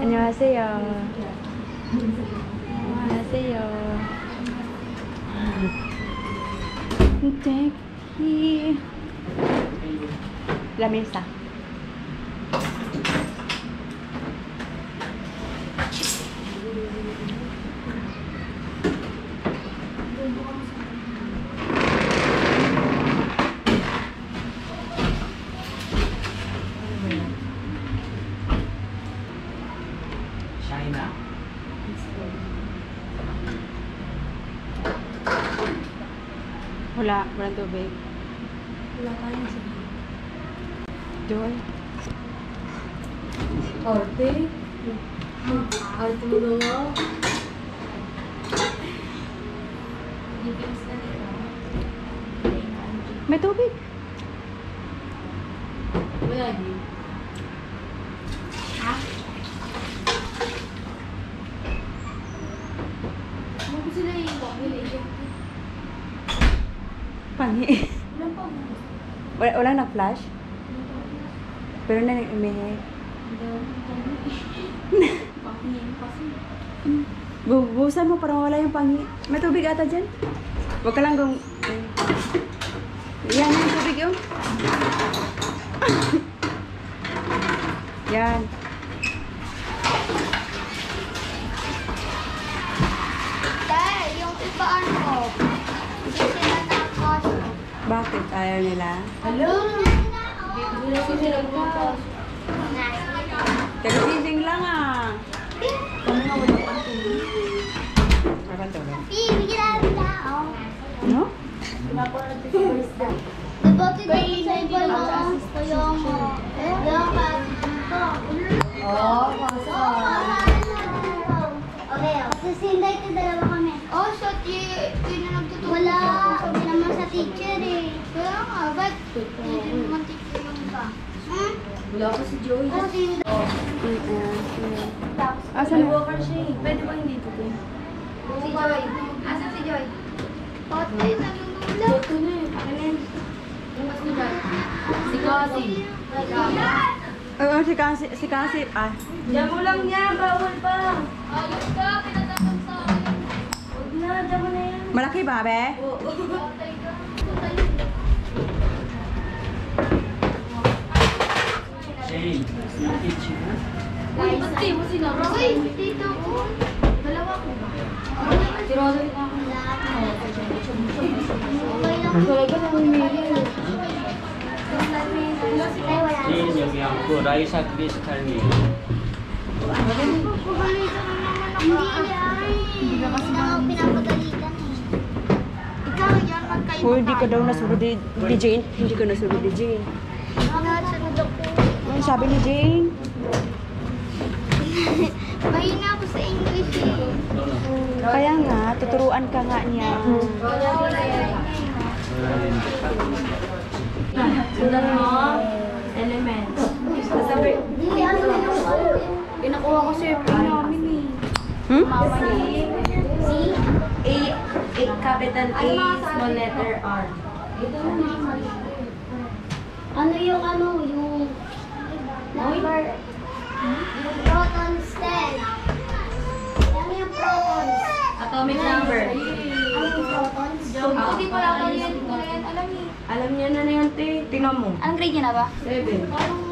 안녕하세요. 안녕하세요. Jackie. Lamesa. China. Walang tubig. Wala kain siya. Joy. Arte? Arte mo gawa? May tubig. Wala din. Ha? Ano sila yung pabili? Pangi. Walang nag-flash? Pero na umihi. Bubusan mo para mawala yung pangi. May tubig ata dyan? Huwag ka lang gong... Yan, yung tubig yun. Yan. Dahil yung ibaan ko, hindi sila nakakasya. Bakit ayaw nila? Hello? Hindi na sila nagpapasok. Kagising lang ah. Kami nga wala pa tubig. Kapan tulog? Bibigyan namin tao. Ano? Pinapalag ko sa isda. Diba tignan sa iba yung Oo, masa. Okay, kasi sinday ko dalawa kami. Oh, so yun na nagtutulog. Wala, hindi naman sa teacher eh. Kaya nga, ba't hindi naman teacher yung iba? Wala ko si Joey. Oh, sinday. Asan na? Walker siya eh. Pwede ba hindi ito? Si Joy. Asan si Joy? Pote, nalulula. Ito na eh. Alin? Yung mas nila. Si Kasi. Oo, si Kasi. Ah. Diyan mo lang niya. Bawal pa. Ayos ka. Pinatapos sa akin. Huwag na. Diyan mo na yan. Malaki ba, be? Oo. Shane, yung kitchen na. Uy, ba't di mo sinabi? Uy, dito ko. Dalawa ko ba? Si Rosalie na ako. Okay lang. Talaga na humili. Ay, wala. Shane, 여기 앉고 라이사 크리스탈님. Pagalitan na naman ako. Hindi ka kasi pinapagalitan eh. Ikaw, yan magkayo. Oh, hindi ka daw nasunod ni Jane. Hindi ka nasunod ni Jane. Sunod ako. Ano sabi ni Jane? Mahina ako sa English eh. Kaya nga, tuturuan ka nga niya. Sundan mo, elements. Sabi, Hindi, ano na yung pinakuha ko sa FB namin eh. Hmm? Mama ni A, capital A, small letter R. Ano yung number? Yung proton stem. Ano yung protons? Atomic number. Ano yung protons? Hindi pala ako yan. Alam niya na yun, te. Tingnan mo. Anong grade niya na ba? 7. Anong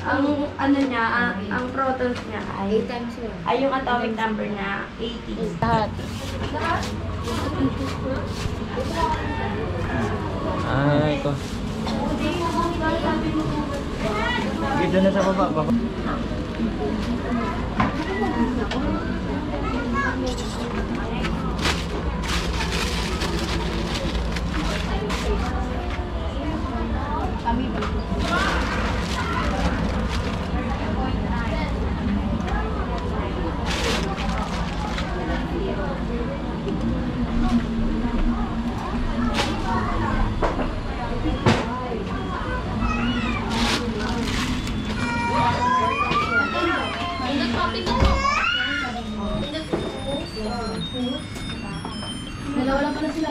Ang ano niya, ang protons niya ay 8 times 1. ay yung atomic number niya 80. Lahat. Ah, ito. Dito na sa baba. Wala pa na sila.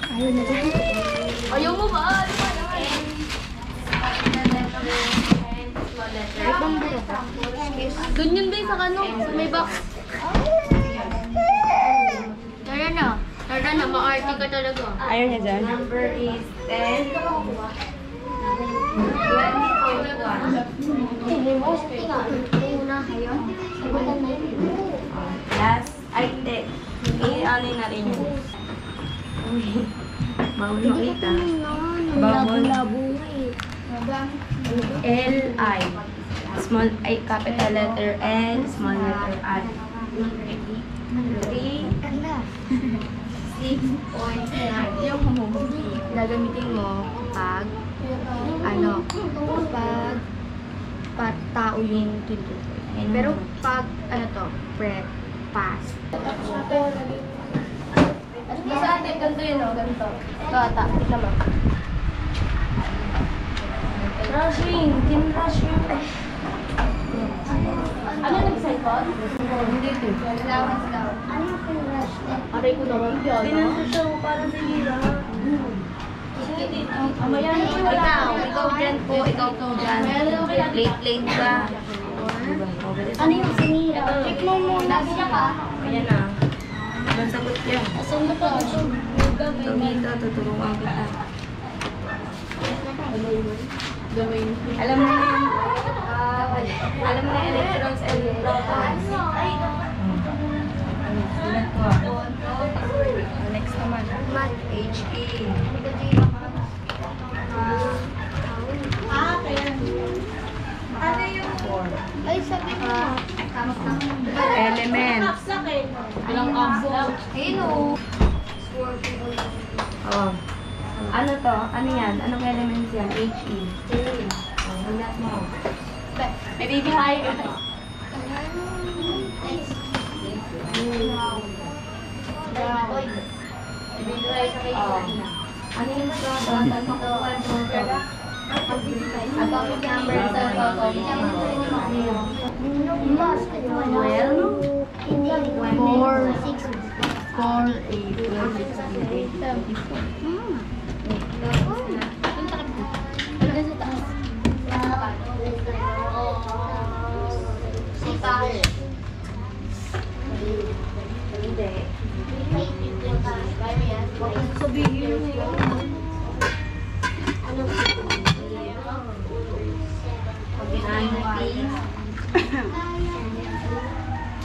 Ayaw na dyan. Ayaw mo ba? Ano ba naman? Doon yun din sa kano, sa may box. Tara na. Tara na, ma-arty ka talaga. Ayaw niya dyan. Number is 10. 20.1. Last. Ay, hindi. I-ano na rin yun. Bawal makita. Bawal. L-I. Small I, capital letter L, small letter I. 6.9. Yung gagamitin mo pag pag tao yung tinutukoy. Pero pag pass. Sa atin, ganito yun o, ganito. Ito ata, tignan mo. Rushing, kin-rush yung... Ano nag-cellphone? Hindi ito. Allowance daw. Ano yung pinrush? Aray ko naman yun. Binanto mo para sa hira. Ikaw dyan po, ikaw po dyan. Late ka. Ano yung sinira? Check mo muna siya ka. Ayan na. Masagot yan. Asan ba pa? Tumita, tutulungan kita. Alam mo na yan. Alam mo na electrons and protons. Sulat ko. Next naman. Math. HE. Ay, sabi mo. Elements. Ilang kapsa? Oh. Ano to? Ano yan? Anong elements yan? HE. Sulat mo. May baby tayo. Oh. Ano yung proton? Makukuha mo to. Atomic number sa proton. Sabihin mo yun.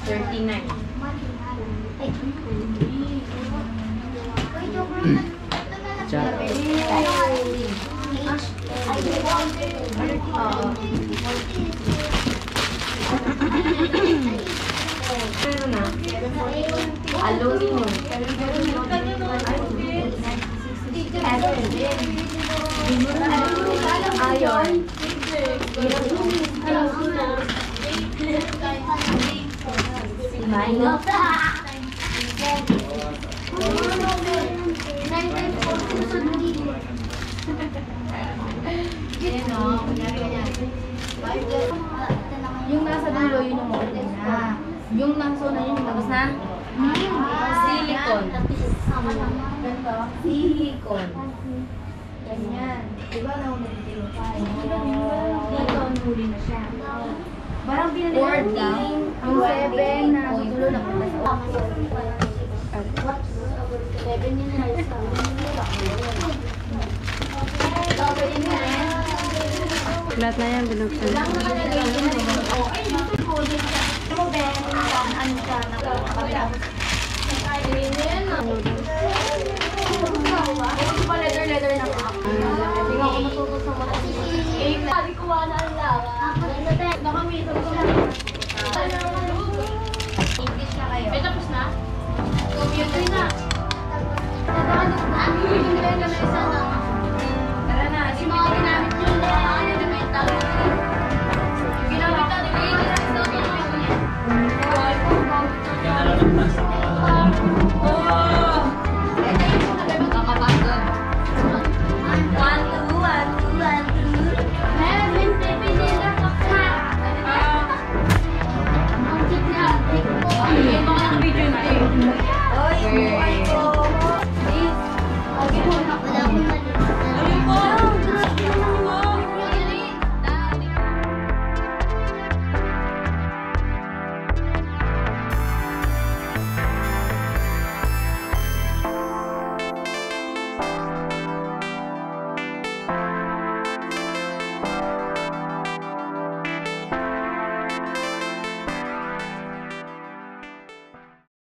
39. Pero na. Aluminum. Iron. Minus. Yung nasa dulo, yun yung okay na. Yung nasa una, yun yung tapos na. Silicon. Ganito. Silicon. Ganyan. Diba nauna dito? Dito, nahuli na siya. Parang pinali Word lang. Yung 7 na dulo na punta sa 7 yun na isa. Pwede mo na yan. Lahat na yan, binuksan. Lang naman nilagay mo na yun. Ay, yung coding siya. Ano ba yan? Ano siya? Nakakapagdaan. Ito pa leather na ako. Hindi ako matuto sa mga sabi ko wala ang lawa. Nakamito ko na. English na kayo. May tapos na? Computer na. Ang hindi na isa na.